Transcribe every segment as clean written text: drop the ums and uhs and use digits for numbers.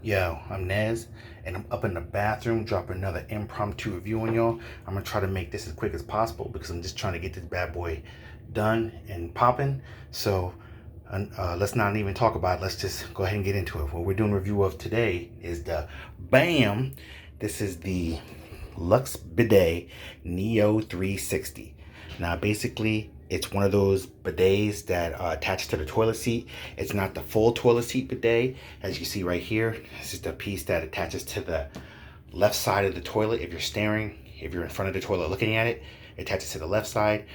Yo, I'm Nez, and I'm up in the bathroom dropping another impromptu review on y'all. I'm gonna try to make this as quick as possible because I'm just trying to get this bad boy done and popping. So let's not even talk about it. Let's just go ahead and get into it. What we're doing a review of today is the BAM. This is the Luxe Bidet Neo 360. Now basically it's one of those bidets that attach to the toilet seat. It's not the full toilet seat bidet. As you see right here, this is the piece that attaches to the left side of the toilet. If you're in front of the toilet looking at it, it attaches to the left side.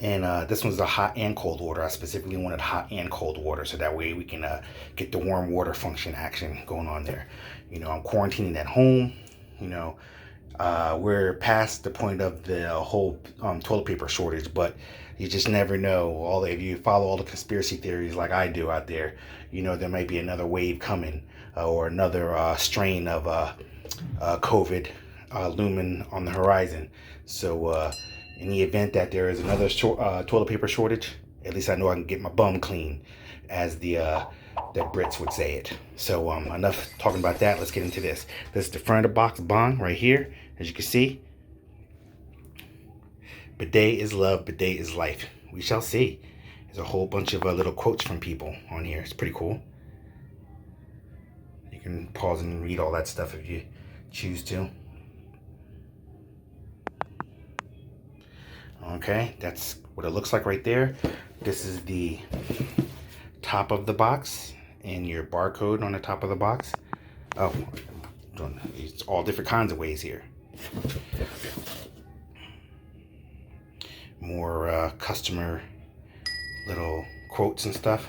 And this one's a hot and cold water. I specifically wanted hot and cold water so that way we can get the warm water function action going on there. You know, I'm quarantining at home. You know, we're past the point of the whole toilet paper shortage, but you just never know. If you follow all the conspiracy theories like I do out there, you know, there might be another wave coming or another strain of COVID looming on the horizon. So in the event that there is another toilet paper shortage, at least I know I can get my bum clean, as the Brits would say it. So enough talking about that. Let's get into this. This is the front of the box bong right here. As you can see, bidet is love, bidet is life. We shall see. There's a whole bunch of little quotes from people on here. It's pretty cool. You can pause and read all that stuff if you choose to. Okay, that's what it looks like right there. This is the top of the box and your barcode on the top of the box. Oh, it's all different kinds of ways here. More customer little quotes and stuff.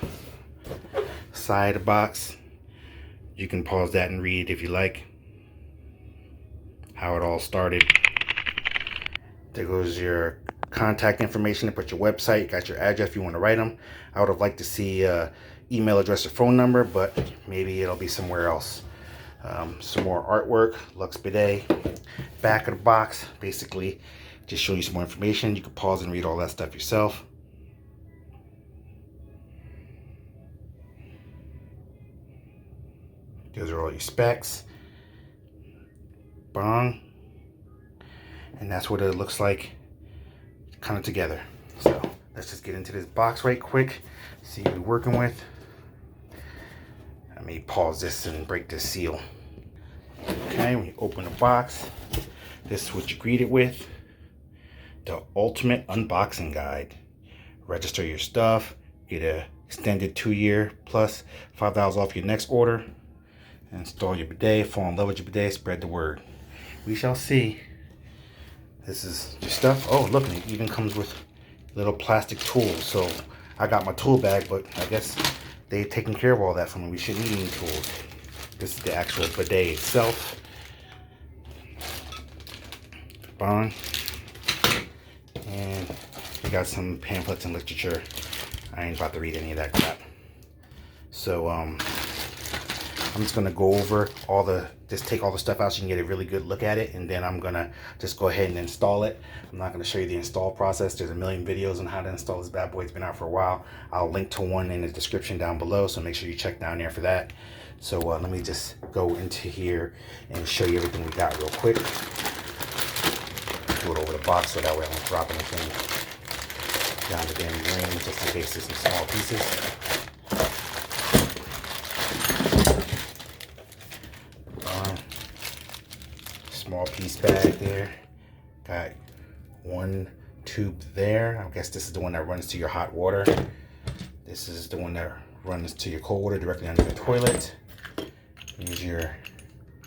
Side of the box, you can pause that and read if you like how it all started. There goes your contact information to put your website. You got your address if you want to write them. I would have liked to see email address or phone number, but maybe it'll be somewhere else. Some more artwork, Luxe Bidet. Back of the box, basically just show you some more information. You can pause and read all that stuff yourself. Those are all your specs. Bong. And that's what it looks like kind of together. So let's just get into this box right quick, see what we're working with. I may pause this and break this seal. Okay, when you open the box, this is what you greet it with. The ultimate unboxing guide. Register your stuff, get a extended 2-year plus $5 off your next order. Install your bidet, fall in love with your bidet, spread the word. We shall see. This is your stuff. Oh, look, it even comes with little plastic tools. So I got my tool bag, but I guess they've taken care of all that for me. We shouldn't need any tools. This is the actual bidet itself. Bong. And we got some pamphlets and literature. I ain't about to read any of that crap. So I'm just gonna go over just take all the stuff out so you can get a really good look at it, and then I'm gonna just go ahead and install it. I'm not gonna show you the install process. There's a million videos on how to install this bad boy. It's been out for a while. I'll link to one in the description down below, so make sure you check down there for that. So let me just go into here and show you everything we got real quick. Do it over the box so that way I won't drop anything down the damn drain, just in case there's some small pieces. Small piece bag there. Got one tube there. I guess this is the one that runs to your hot water. This is the one that runs to your cold water directly under the toilet. Here's your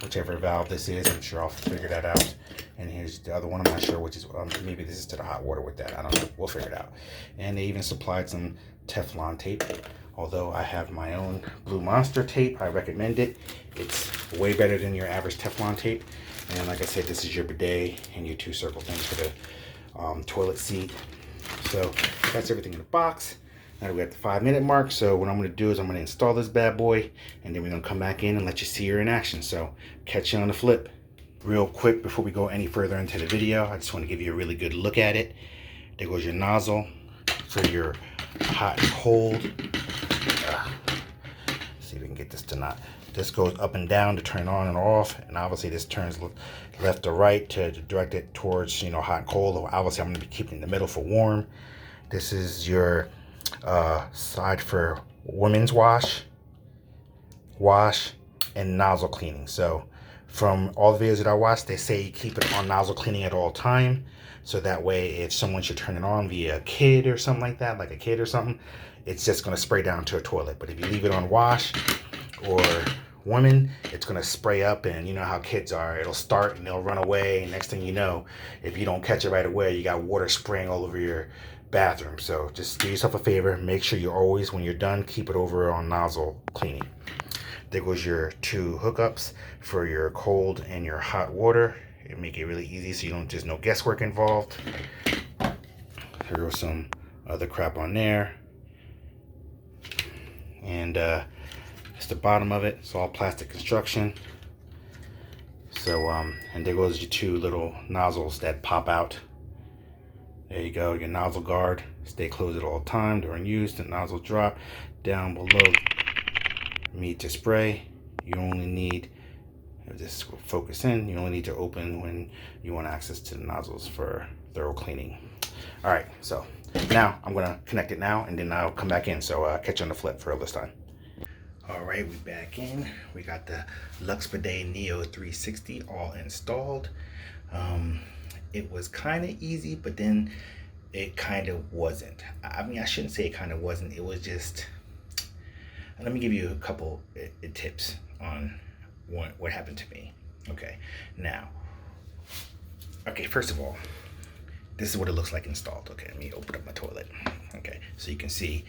whichever valve this is. I'm sure I'll figure that out. And here's the other one. I'm not sure which is. Maybe this is to the hot water with that. I don't know. We'll figure it out. And they even supplied some Teflon tape. Although I have my own Blue Monster tape, I recommend it. It's way better than your average Teflon tape. And like I said, this is your bidet and your 2 circle things for the toilet seat. So that's everything in the box. Now we're at the 5-minute mark. So what I'm going to do is I'm going to install this bad boy, and then we're going to come back in and let you see her in action. So catch you on the flip. Real quick before we go any further into the video, I just want to give you a really good look at it. There goes your nozzle for your hot and cold. See if we can get this to not this goes up and down to turn on and off, and obviously this turns left or right to direct it towards, you know, hot and cold. Or obviously I'm going to be keeping it in the middle for warm. This is your side for women's wash, and nozzle cleaning. So from all the videos that I watched, they say you keep it on nozzle cleaning at all time. So that way, if someone should turn it on via a kid or something like that, like a kid or something, it's just going to spray down to a toilet. But if you leave it on wash or women, it's going to spray up, and you know how kids are. It'll start and they'll run away. And next thing you know, if you don't catch it right away, you got water spraying all over your bathroom. So just do yourself a favor. Make sure you always, when you're done, keep it over on nozzle cleaning. There goes your two hookups for your cold and your hot water. It make it really easy so you don't, there's no guesswork involved. Here goes some other crap on there. And it's the bottom of it. It's all plastic construction. So, and there goes your two little nozzles that pop out. There you go, your nozzle guard. Stay closed at all time during use. The nozzle drop down below me to spray. You only need, if this will focus in, you only need to open when you want access to the nozzles for thorough cleaning. All right, so now I'm gonna connect it now, and then I'll come back in. So catch you on the flip for this time. All right, we back in. We got the Luxe Bidet Neo 360 all installed. It was kind of easy, but then it kind of wasn't. I mean, I shouldn't say it kind of wasn't. It was just, let me give you a couple tips on what happened to me. Okay, now, okay, first of all, this is what it looks like installed. Okay, let me open up my toilet. Okay, so you can see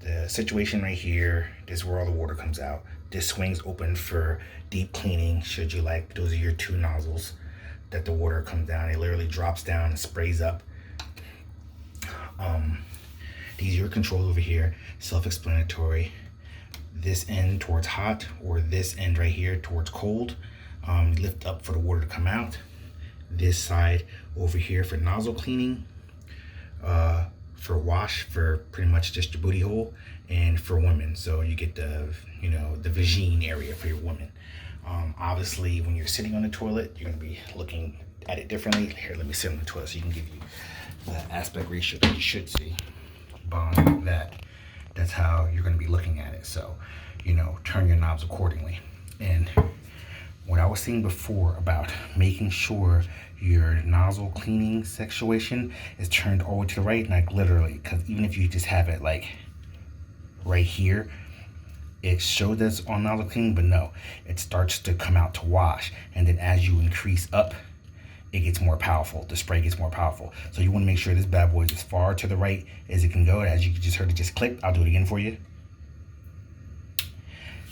the situation right here. This is where all the water comes out. This swings open for deep cleaning, should you like. Those are your two nozzles that the water comes down. It literally drops down and sprays up. These are your controls over here, self-explanatory. This end towards hot, or this end right here towards cold. Lift up for the water to come out. This side over here for nozzle cleaning, for wash, for pretty much just your booty hole, and for women. So you get the, you know, the vagine area for your women. Obviously, when you're sitting on the toilet, you're gonna be looking at it differently. Here, let me sit on the toilet so you can give you the aspect ratio that you should see. Bond that. That's how you're gonna be looking at it. So, you know, turn your knobs accordingly. And what I was saying before about making sure your nozzle cleaning situation is turned all the way to the right, like literally, because even if you just have it like right here, it shows that's on nozzle cleaning, but no, it starts to come out to wash. And then as you increase up, it gets more powerful. The spray gets more powerful. So you want to make sure this bad boy is as far to the right as it can go. As you just heard it just click, I'll do it again for you.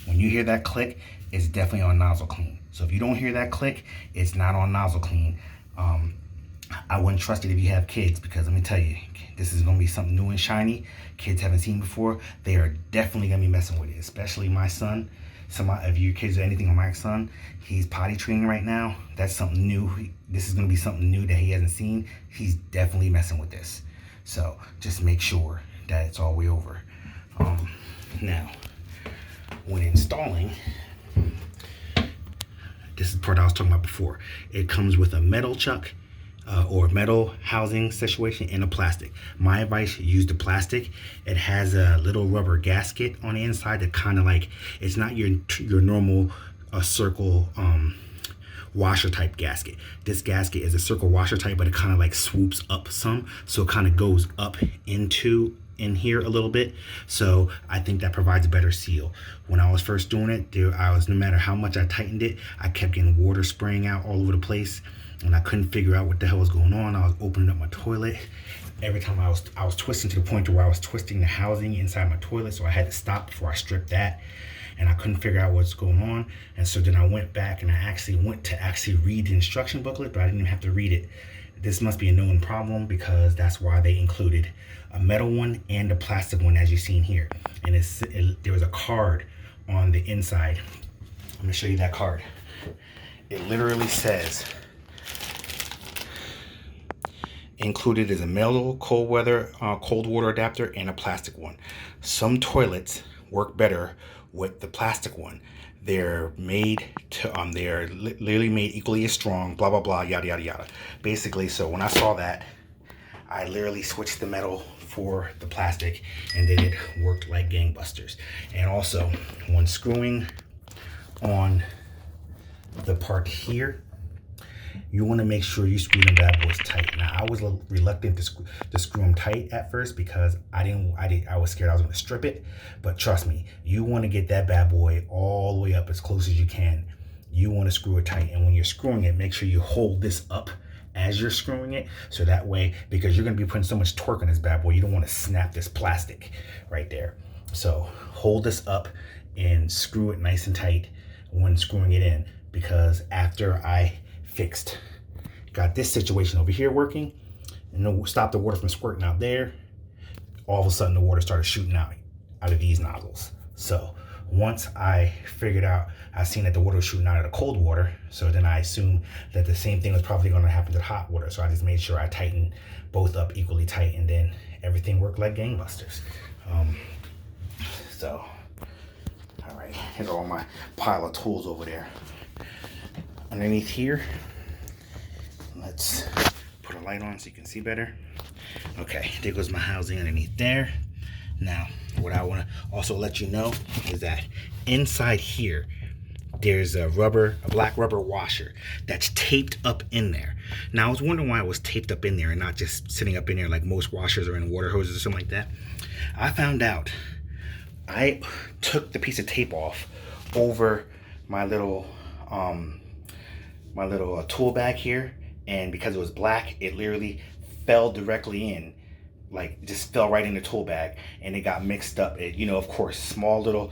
When you hear that click, it's definitely on nozzle clean. So if you don't hear that click, it's not on nozzle clean. I wouldn't trust it if you have kids, because let me tell you, this is going to be something new and shiny kids haven't seen before. They are definitely going to be messing with it, especially my son. Some of your kids or anything on my son, he's potty training right now. That's something new. This is going to be something new that he hasn't seen. He's definitely messing with this. So just make sure that it's all the way over. Now, when installing, this is the part I was talking about before. It comes with a metal chuck or metal housing situation and a plastic. My advice, use the plastic. It has a little rubber gasket on the inside that kind of like, it's not your normal circle washer type gasket. This gasket is a circle washer type, but it kind of like swoops up some, so it kind of goes up into in here a little bit. So I think that provides a better seal. When I was first doing it, no matter how much I tightened it, I kept getting water spraying out all over the place, and I couldn't figure out what the hell was going on. I was opening up my toilet. Every time I was twisting to the point where I was twisting the housing inside my toilet, so I had to stop before I stripped that, and I couldn't figure out what's going on. And so then I went back and I went to read the instruction booklet, but I didn't even have to read it. This must be a known problem, because that's why they included a metal one and a plastic one, as you've seen here. And there was a card on the inside. I'm gonna show you that card. It literally says, included is a metal cold water adapter and a plastic one. Some toilets work better with the plastic one. They're made to, they're literally made equally as strong, blah, blah, blah, yada, yada, yada. Basically, so when I saw that, I literally switched the metal for the plastic, and then it worked like gangbusters. And also, when screwing on the part here, you want to make sure you screw them bad boys tight. Now, I was reluctant to screw them tight at first because I was scared I was going to strip it. But trust me, you want to get that bad boy all the way up as close as you can. You want to screw it tight, and when you're screwing it, make sure you hold this up as you're screwing it, so that way, because you're going to be putting so much torque on this bad boy, you don't want to snap this plastic right there. So hold this up and screw it nice and tight when screwing it in, because after I got this situation over here working and stop the water from squirting out there, all of a sudden the water started shooting out of these nozzles. So once I figured out, I seen that the water was shooting out of the cold water, so then I assumed that the same thing was probably going to happen to the hot water. So I just made sure I tightened both up equally tight, and then everything worked like gangbusters. So, all right, here's all my pile of tools over there. Underneath here, let's put a light on so you can see better. Okay, there goes my housing underneath there. Now, what I want to also let you know is that inside here, there's a black rubber washer that's taped up in there. Now, I was wondering why it was taped up in there and not just sitting up in there like most washers are in water hoses or something like that. I found out, I took the piece of tape off over my little tool bag here, and because it was black, it literally fell directly in, like just fell right in the tool bag, and it got mixed up. It, you know, of course, small little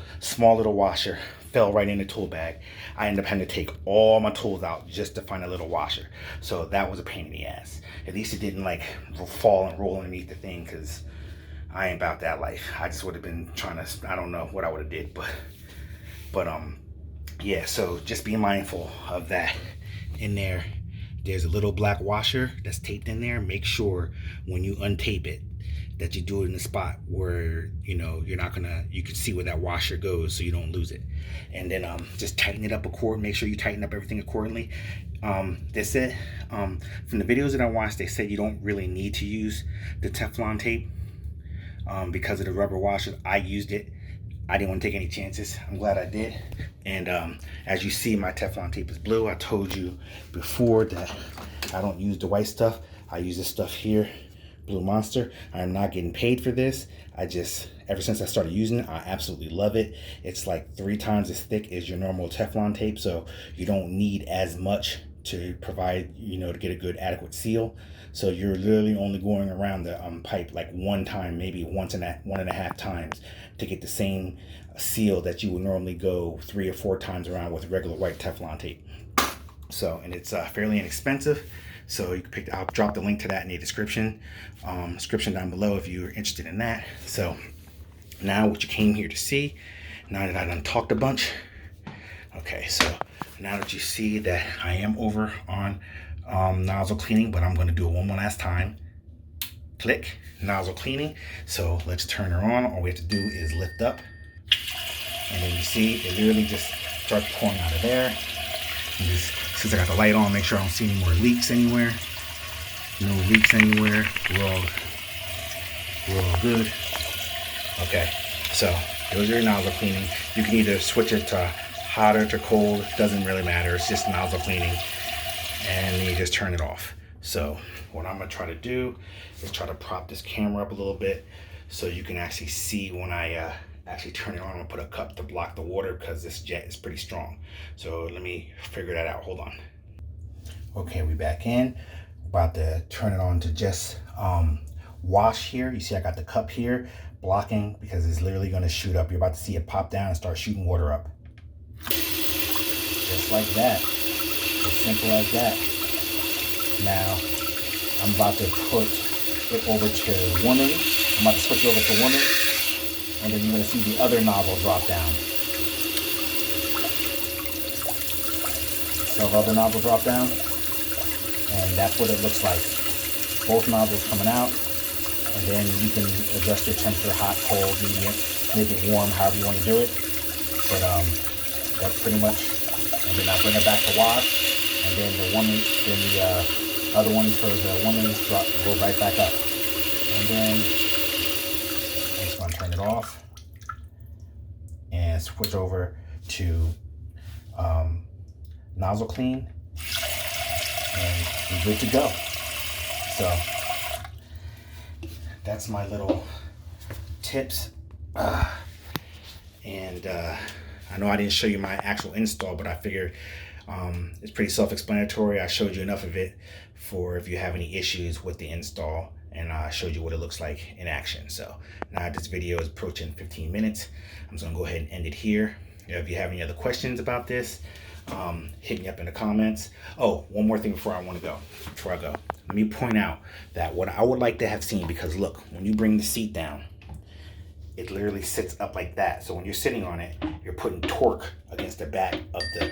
washer fell right in the tool bag. I ended up having to take all my tools out just to find a little washer. So that was a pain in the ass. At least it didn't like fall and roll underneath the thing, because I ain't about that life. I just would have been trying to, I don't know what I would have did, but yeah, so just be mindful of that. In there, there's a little black washer that's taped in there. Make sure when you untape it that you do it in a spot where, you know, you can see where that washer goes so you don't lose it. And then just tighten it up make sure you tighten up everything accordingly. They said, from the videos that I watched, they said you don't really need to use the Teflon tape because of the rubber washers. I used it. I didn't want to take any chances. I'm glad I did. And as you see, my Teflon tape is blue. I told you before that I don't use the white stuff. I use this stuff here, Blue Monster. I'm not getting paid for this. Ever since I started using it, I absolutely love it. It's like 3 times as thick as your normal Teflon tape, so you don't need as much to provide, you know, to get a good adequate seal. So you're literally only going around the pipe like one time, maybe 1.5 times to get the same seal that you would normally go 3 or 4 times around with regular white Teflon tape. So, and it's fairly inexpensive. So you can I'll drop the link to that in the description down below if you're interested in that. So now what you came here to see, now that I done talked a bunch, okay, so now that you see that I am over on nozzle cleaning, but I'm going to do it one more last time. Click, nozzle cleaning. So let's turn her on. All we have to do is lift up, and then you see it literally just starts pouring out of there. And just, since I got the light on, make sure I don't see any more leaks anywhere. No leaks anywhere. We're all good. Okay, so those are your nozzle cleaning. You can either switch it to hot or to cold, doesn't really matter. It's just nozzle cleaning, and then you just turn it off. So what I'm gonna try to do is try to prop this camera up a little bit so you can actually see when I actually turn it on. I'm gonna put a cup to block the water because this jet is pretty strong. So let me figure that out. Hold on. Okay, we back in. About to turn it on to just wash here. You see I got the cup here blocking because it's literally gonna shoot up. You're about to see it pop down and start shooting water up. Just like that. As simple as that. Now, I'm about to put it over to woman. I'm about to switch it over to woman. And then you're going to see the other nozzle drop down. So the other nozzle drop down. And that's what it looks like. Both nozzles coming out. And then you can adjust your temperature, hot, cold, medium. Make it warm, however you want to do it. But that's pretty much. And then I bring it back to wash, and then the other one for the woman's goes right back up. And then I'm just gonna turn it off and switch over to nozzle clean, and we're good to go. So that's my little tips. And I know I didn't show you my actual install, but I figured it's pretty self-explanatory. I showed you enough of it for if you have any issues with the install, and I showed you what it looks like in action. So now this video is approaching 15 minutes. I'm just gonna go ahead and end it here. If you have any other questions about this, hit me up in the comments. Oh, one more thing before I go. Let me point out that what I would like to have seen, because look, when you bring the seat down, it literally sits up like that. So when you're sitting on it, you're putting torque against the back of the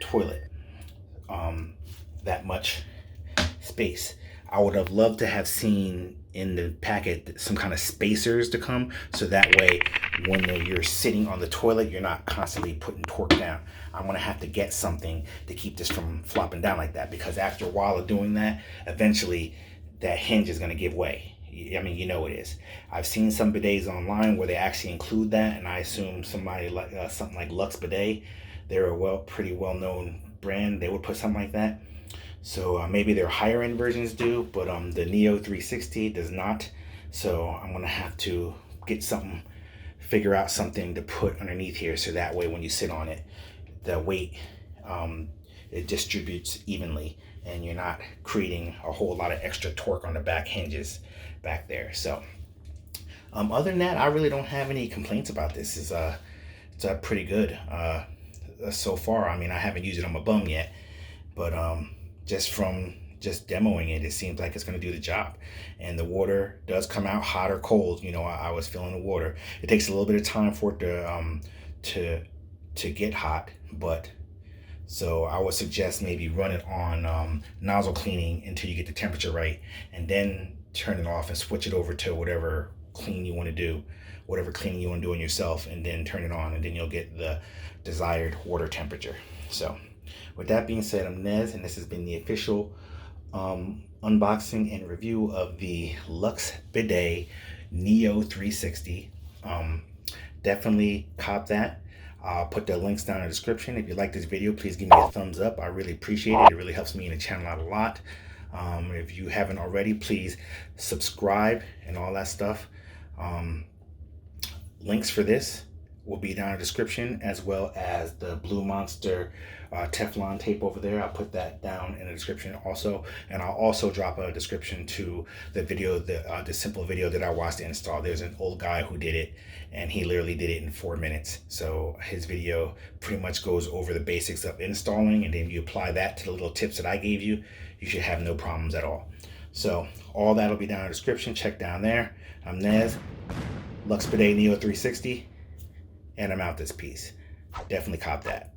toilet. That much space. I would have loved to have seen in the packet some kind of spacers to come, so that way when you're sitting on the toilet, you're not constantly putting torque down. I'm gonna have to get something to keep this from flopping down like that, because after a while of doing that, eventually that hinge is gonna give way. I mean, you know it is. I've seen some bidets online where they actually include that, and I assume somebody like something like Luxe Bidet, they're a pretty well-known brand, they would put something like that. So maybe their higher end versions do, but the Neo 360 does not. So I'm gonna have to figure out something to put underneath here, so that way when you sit on it, the weight it distributes evenly, and you're not creating a whole lot of extra torque on the back hinges back there. So other than that, I really don't have any complaints about this. It's pretty good so far. I mean, I haven't used it on my bum yet, but just from demoing it, it seems like it's going to do the job. And the water does come out hot or cold. You know, I was feeling the water. It takes a little bit of time for it to get hot, but so I would suggest maybe run it on nozzle cleaning until you get the temperature right, and then turn it off and switch it over to whatever cleaning you want to do on yourself, and then turn it on, and then you'll get the desired water temperature. So with that being said, I'm Nez, and this has been the official unboxing and review of the Luxe Bidet Neo 360. Definitely cop that. I'll put the links down in the description. If you like this video, please give me a thumbs up. I really appreciate it. It really helps me and the channel out a lot. If you haven't already, please subscribe and all that stuff. Links for this will be down in the description, as well as the Blue Monster Teflon tape over there. I'll put that down in the description also, and I'll also drop a description to the video, the simple video that I watched to install. There's an old guy who did it, and he literally did it in 4 minutes. So his video pretty much goes over the basics of installing, and then you apply that to the little tips that I gave you, you should have no problems at all. So all that'll be down in the description. Check down there. I'm Nez, Luxe Bidet Neo 360, and I'm out this piece. Definitely cop that.